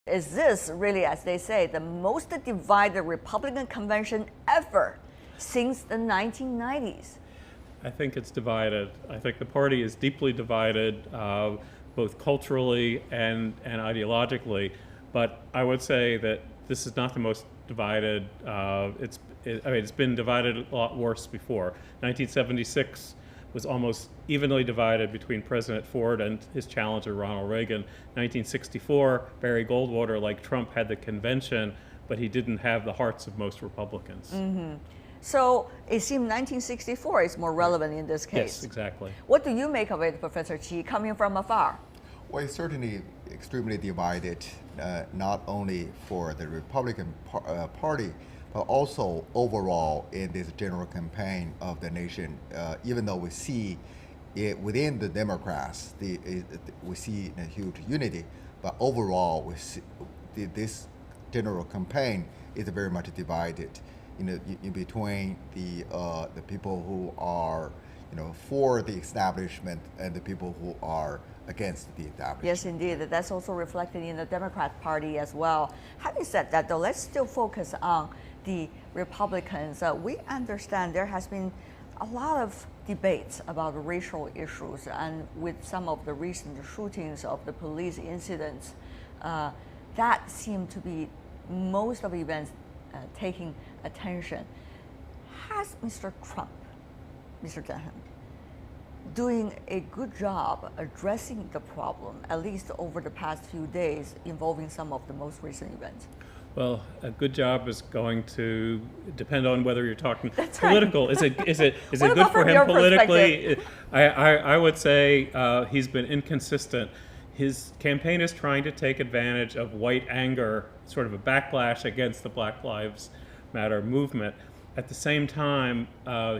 Is this really, as they say, the most divided Republican convention ever since the 1990s? I think it's divided. I think the party is deeply divided, both culturally and ideologically. But I would say that this is not the most divided. It's been divided a lot worse before. 1976 was almost evenly divided between President Ford and his challenger Ronald Reagan. 1964, Barry Goldwater, like Trump, had the convention, but he didn't have the hearts of most Republicans. Mm-hmm. So it seems 1964 is more relevant in this case. Yes, exactly. What do you make of it, Professor Qi, coming from afar? Well, it's certainly extremely divided, not only for the Republican Party, but also overall in this general campaign of the nation. Even though we see it within the Democrats, we see a huge unity, but overall we see this general campaign is very much divided. In between the people who are, for the establishment and the people who are against the establishment. Yes, indeed. That's also reflected in the Democrat Party as well. Having said that, though, let's still focus on the Republicans. We understand there has been a lot of debates about racial issues, and with some of the recent shootings of the police incidents, that seemed to be most of the events taking attention. Has Mr. Trump, Mr. Dunham, doing a good job addressing the problem, at least over the past few days, involving some of the most recent events? Well, a good job is going to depend on whether you're talking That's political. Right. Is it good for him politically? I would say he's been inconsistent. His campaign is trying to take advantage of white anger, sort of a backlash against the Black Lives Matter movement. At the same time,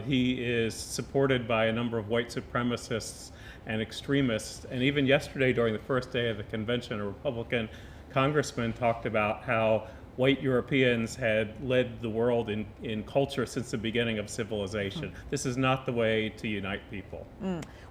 he is supported by a number of white supremacists and extremists. And even yesterday, during the first day of the convention, a Republican congressman talked about how white Europeans had led the world in culture since the beginning of civilization. This is not the way to unite people.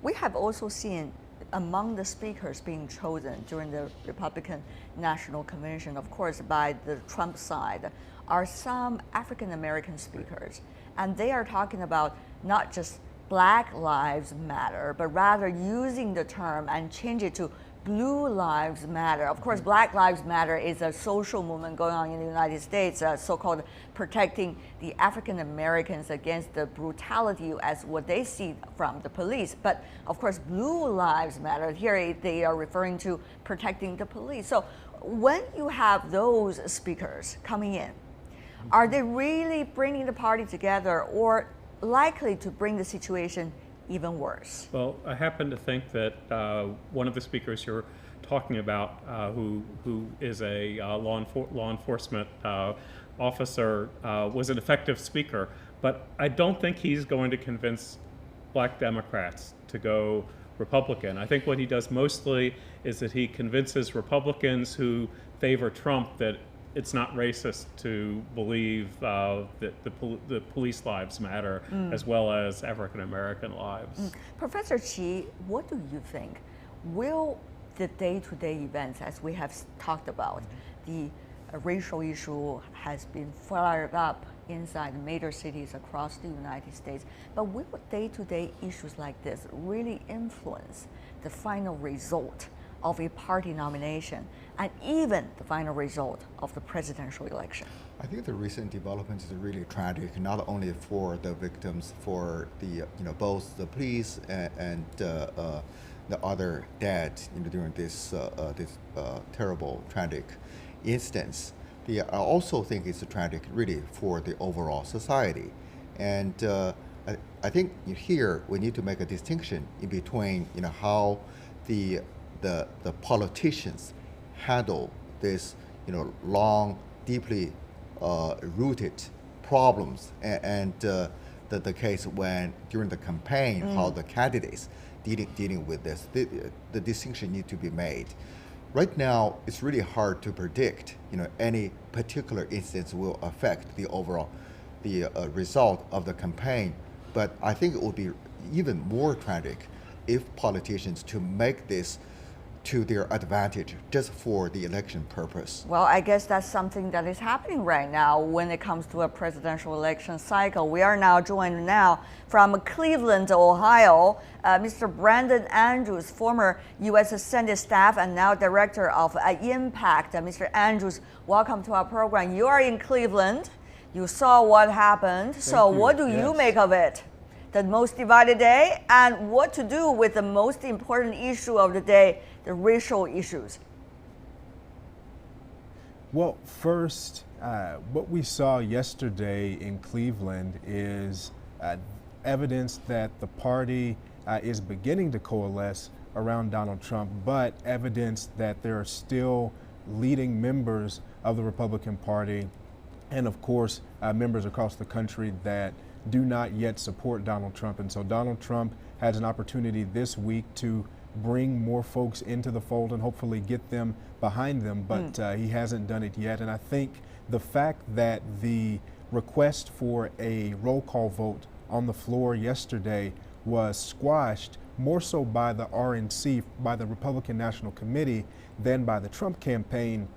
We have also seen among the speakers being chosen during the Republican National Convention, of course, by the Trump side, are some African American speakers. And they are talking about not just Black Lives Matter, but rather using the term and change it to Blue Lives Matter. Of course, Black Lives Matter is a social movement going on in the United States, so-called protecting the African Americans against the brutality as what they see from the police. But of course, Blue Lives Matter, here they are referring to protecting the police. So when you have those speakers coming in, are they really bringing the party together or likely to bring the situation even worse? Well, I happen to think that one of the speakers you're talking about, who is a law enforcement officer, was an effective speaker. But I don't think he's going to convince Black Democrats to go Republican. I think what he does mostly is that he convinces Republicans who favor Trump that it's not racist to believe that the police lives matter as well as African American lives. Professor Qi, what do you think? Will the day-to-day events, as we have talked about, the racial issue has been flared up inside major cities across the United States, but will day-to-day issues like this really influence the final result of a party nomination and even the final result of the presidential election? I think the recent developments is really tragic, not only for the victims, for the both the police and the other dead during this terrible tragic instance. I also think it's tragic really for the overall society, and I think here we need to make a distinction in between how the politicians handle this, long, deeply rooted problems, and the case when during the campaign, how the candidates dealing with this, the distinction need to be made. Right now, it's really hard to predict, any particular instance will affect the overall result of the campaign. But I think it would be even more tragic if politicians to make this to their advantage just for the election purpose. Well, I guess that's something that is happening right now when it comes to a presidential election cycle. We are now joined now from Cleveland, Ohio, Mr. Brandon Andrews, former U.S. Senate staff and now director of Impact. Mr. Andrews, welcome to our program. You are in Cleveland. You saw what happened. So what do you make of it? The most divided day, and what to do with the most important issue of the day, the racial issues? Well, first, what we saw yesterday in Cleveland is evidence that the party is beginning to coalesce around Donald Trump, but evidence that there are still leading members of the Republican Party and, of course, members across the country that do not yet support Donald Trump. And so Donald Trump has an opportunity this week to bring more folks into the fold and hopefully get them behind them, but he hasn't done it yet. And I think the fact that the request for a roll call vote on the floor yesterday was squashed more so by the RNC, by the Republican National Committee, than by the Trump campaign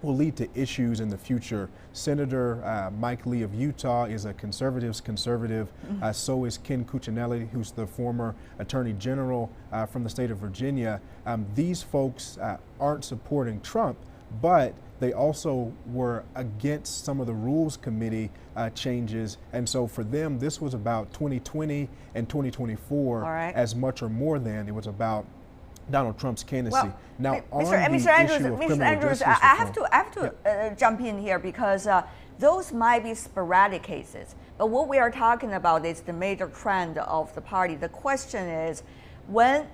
will lead to issues in the future. Senator Mike Lee of Utah is a conservative's conservative. So is Ken Cuccinelli, who's the former Attorney General from the state of Virginia. These folks aren't supporting Trump, but they also were against some of the Rules Committee changes. And so for them, this was about 2020 and 2024 as much or more than it was about Donald Trump's candidacy. Well, now, Mr. Andrews, I have to jump in here because those might be sporadic cases. But what we are talking about is the major trend of the party. The question is, when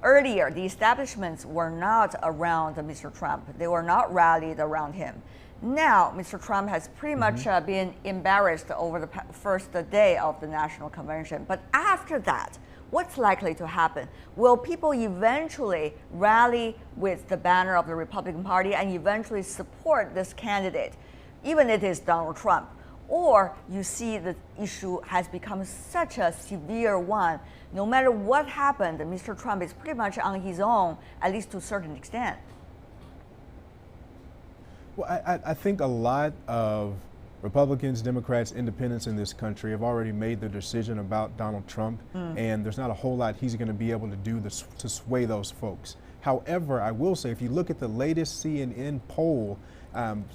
earlier the establishments were not around Mr. Trump, they were not rallied around him. Now, Mr. Trump has pretty much been embarrassed over the first day of the national convention. But after that, what's likely to happen? Will people eventually rally with the banner of the Republican Party and eventually support this candidate, even if it is Donald Trump? Or you see the issue has become such a severe one. No matter what happened, Mr. Trump is pretty much on his own, at least to a certain extent. Well, I think a lot of Republicans, Democrats, independents in this country have already made their decision about Donald Trump, and there's not a whole lot he's going to be able to do to sway those folks. However, I will say, if you look at the latest CNN poll,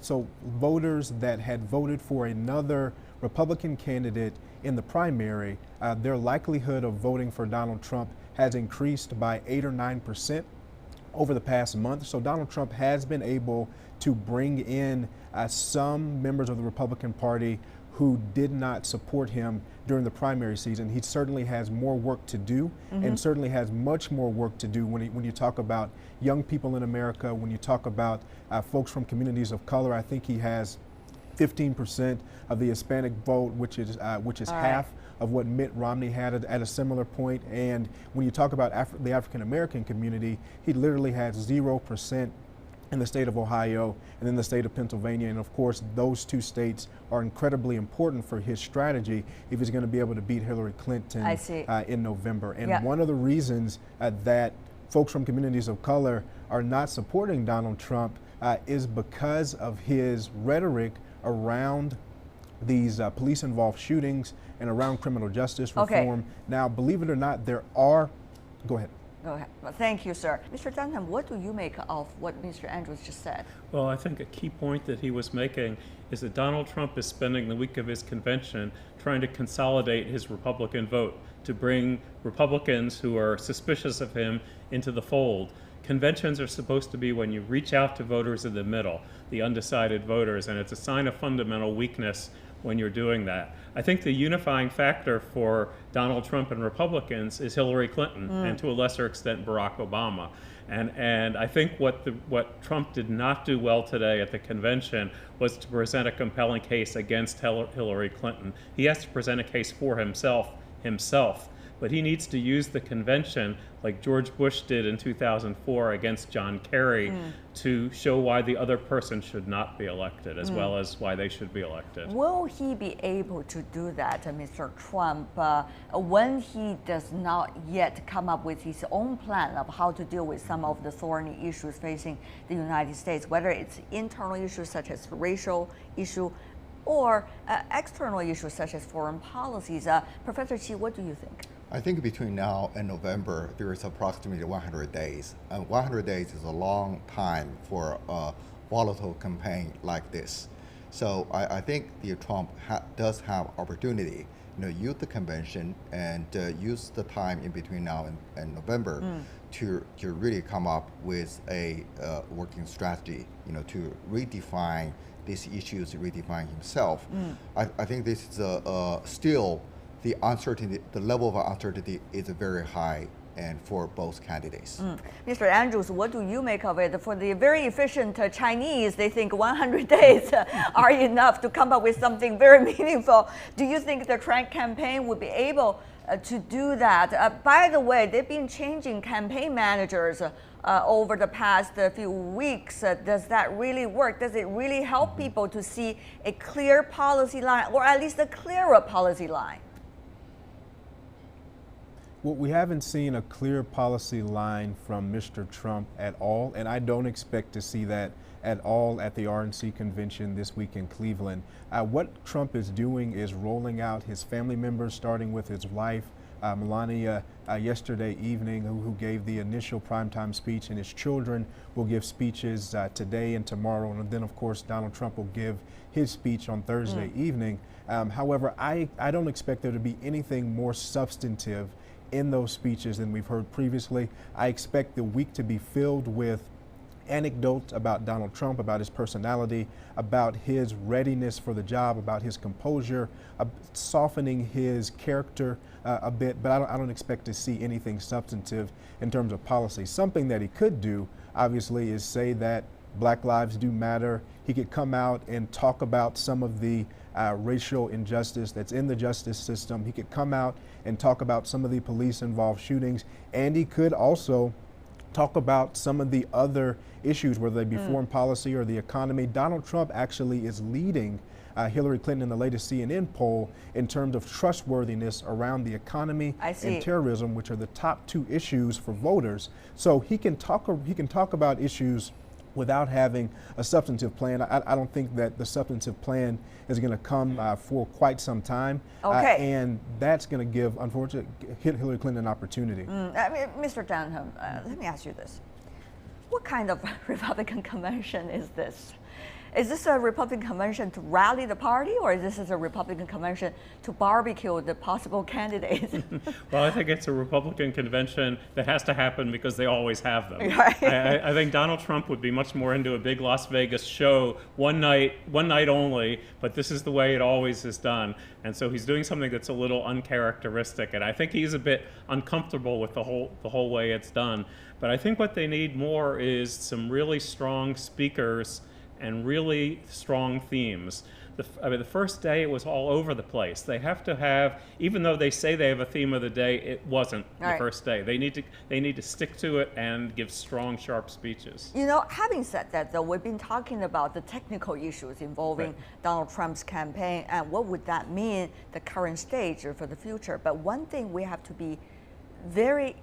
so voters that had voted for another Republican candidate in the primary, their likelihood of voting for Donald Trump has increased by 8 or 9% over the past month. So Donald Trump has been able to bring in some members of the Republican Party who did not support him during the primary season. He certainly has more work to do, and certainly has much more work to do when you talk about young people in America, when you talk about folks from communities of color. I think he has 15% of the Hispanic vote, which is half of what Mitt Romney had at a similar point. And when you talk about the African American community, he literally has 0% in the state of Ohio and in the state of Pennsylvania. And of course, those two states are incredibly important for his strategy if he's going to be able to beat Hillary Clinton in November. And one of the reasons that folks from communities of color are not supporting Donald Trump is because of his rhetoric around these police-involved shootings and around criminal justice reform. Now, believe it or not, there are, go ahead. Go ahead. Well, thank you, sir. Mr. Dunham, what do you make of what Mr. Andrews just said? Well, I think a key point that he was making is that Donald Trump is spending the week of his convention trying to consolidate his Republican vote, to bring Republicans who are suspicious of him into the fold. Conventions are supposed to be when you reach out to voters in the middle, the undecided voters, and it's a sign of fundamental weakness when you're doing that. I think the unifying factor for Donald Trump and Republicans is Hillary Clinton and to a lesser extent Barack Obama. And I think what Trump did not do well today at the convention was to present a compelling case against Hillary Clinton. He has to present a case for himself. but he needs to use the convention like George Bush did in 2004 against John Kerry to show why the other person should not be elected, as well as why they should be elected. Will he be able to do that, Mr. Trump, when he does not yet come up with his own plan of how to deal with some of the thorny issues facing the United States, whether it's internal issues such as racial issue or external issues such as foreign policies? Professor Qi, what do you think? I think between now and November, there is approximately 100 days. And 100 days is a long time for a volatile campaign like this. So I think the Trump does have opportunity, use the convention and use the time in between now and November to really come up with a working strategy, to redefine these issues, redefine himself. I think this is still the uncertainty, the level of uncertainty is very high, and for both candidates. Mr. Andrews, what do you make of it? For the very efficient Chinese, they think 100 days are enough to come up with something very meaningful. Do you think the Trump campaign would be able to do that? By the way, they've been changing campaign managers over the past few weeks. Does that really work? Does it really help people to see a clear policy line, or at least a clearer policy line? Well, we haven't seen a clear policy line from Mr. Trump at all, and I don't expect to see that at all at the RNC convention this week in Cleveland. What Trump is doing is rolling out his family members, starting with his wife, Melania, yesterday evening, who gave the initial primetime speech, and his children will give speeches today and tomorrow, and then of course Donald Trump will give his speech on Thursday evening. However, I don't expect there to be anything more substantive in those speeches than we've heard previously. I expect the week to be filled with anecdotes about Donald Trump, about his personality, about his readiness for the job, about his composure, softening his character a bit, but I don't expect to see anything substantive in terms of policy. Something that he could do, obviously, is say that Black lives do matter. He could come out and talk about some of the racial injustice that's in the justice system. He could come out and talk about some of the police-involved shootings, and he could also talk about some of the other issues, whether they be foreign policy or the economy. Donald Trump actually is leading Hillary Clinton in the latest CNN poll in terms of trustworthiness around the economy and terrorism, which are the top two issues for voters. So he can talk about issues without having a substantive plan. I don't think that the substantive plan is going to come for quite some time. And that's going to give, unfortunately, Hillary Clinton an opportunity. Mr. Dunham, let me ask you this. What kind of Republican convention is this? Is this a Republican convention to rally the party, or is this a Republican convention to barbecue the possible candidates? Well, I think it's a Republican convention that has to happen because they always have them. Right. I think Donald Trump would be much more into a big Las Vegas show, one night only, but this is the way it always is done. And so he's doing something that's a little uncharacteristic, and I think he's a bit uncomfortable with the whole way it's done. But I think what they need more is some really strong speakers and really strong themes. The first day it was all over the place. They have to have, even though they say they have a theme of the day, it wasn't the first day. They need to stick to it and give strong, sharp speeches. Having said that, though, we've been talking about the technical issues involving Donald Trump's campaign and what would that mean, the current stage for the future. But one thing we have to be very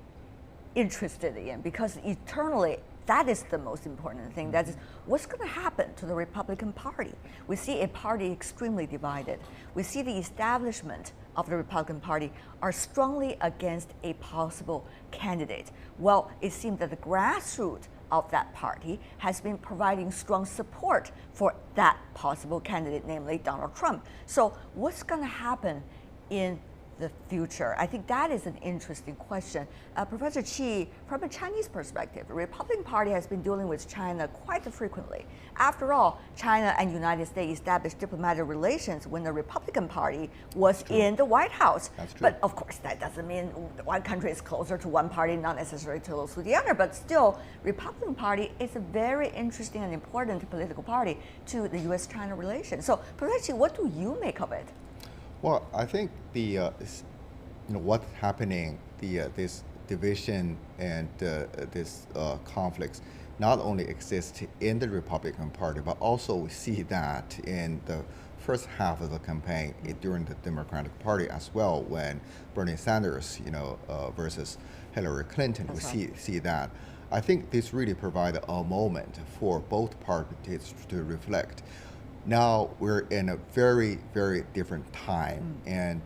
interested in, because eternally, that is the most important thing. That is what's going to happen to the Republican Party. We see a party extremely divided. We see the establishment of the Republican Party are strongly against a possible candidate. Well, it seems that the grassroots of that party has been providing strong support for that possible candidate, namely Donald Trump. So what's going to happen in the future? I think that is an interesting question. Professor Qi, from a Chinese perspective, the Republican Party has been dealing with China quite frequently. After all, China and United States established diplomatic relations when the Republican Party was in the White House. That's true. But of course, that doesn't mean one country is closer to one party, not necessarily close to the other. But still, Republican Party is a very interesting and important political party to the U.S.-China relations. So, Professor Qi, what do you make of it? Well, I think the what's happening, this division and this conflicts not only exist in the Republican Party, but also we see that in the first half of the campaign during the Democratic Party as well, when Bernie Sanders, versus Hillary Clinton, That's we see that. I think this really provided a moment for both parties to reflect. Now we're in a very, very different time, and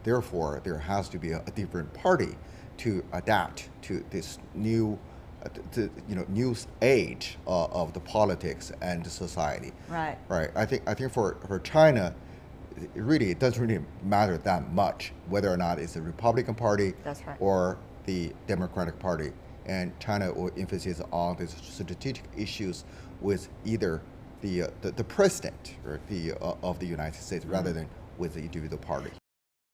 therefore there has to be a different party to adapt to this new, new age of the politics and the society. Right. Right. I think for China, it doesn't really matter that much whether or not it's the Republican Party That's right. or the Democratic Party, and China will emphasize on these strategic issues with either the president or of the United States rather than with the individual party.